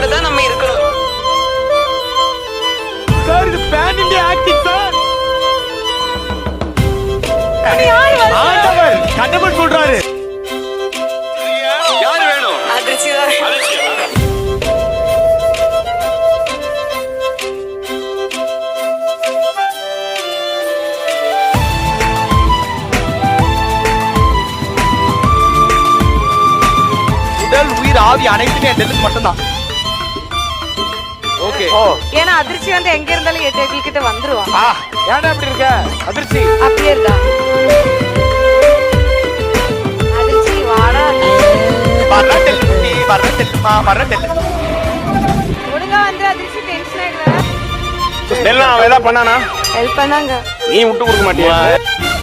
கூட தான் நம்ம இருக்கணும். சார் இது பேன் இந்தியா ஆக்டிங் சார். ஆண்டவர் கடவுள் சொல்றாரு. யார் வேணும்? அதிர்ச்சி தான். உடல் உயிர் ஆவி அனைத்துமே என் டெல்லுக்கு மட்டும்தான். ஓகே. ஏன்னா அதிர்ச்சி வந்து எங்க இருந்தாலும் டேபிள் கிட்ட வந்துருவான். ஏன்டா இப்படி இருக்க? அதிர்ச்சி அப்படியே இருந்தா அதிர்ச்சி வாடா. ஒழுங்கா வந்து அதிர்ச்சி டென்ஷன் ஆயிடுவேன். அவன் ஏதாவது பண்ணானா? ஹெல்ப் பண்ணாங்க. நீ விட்டு கொடுக்க மாட்டியா?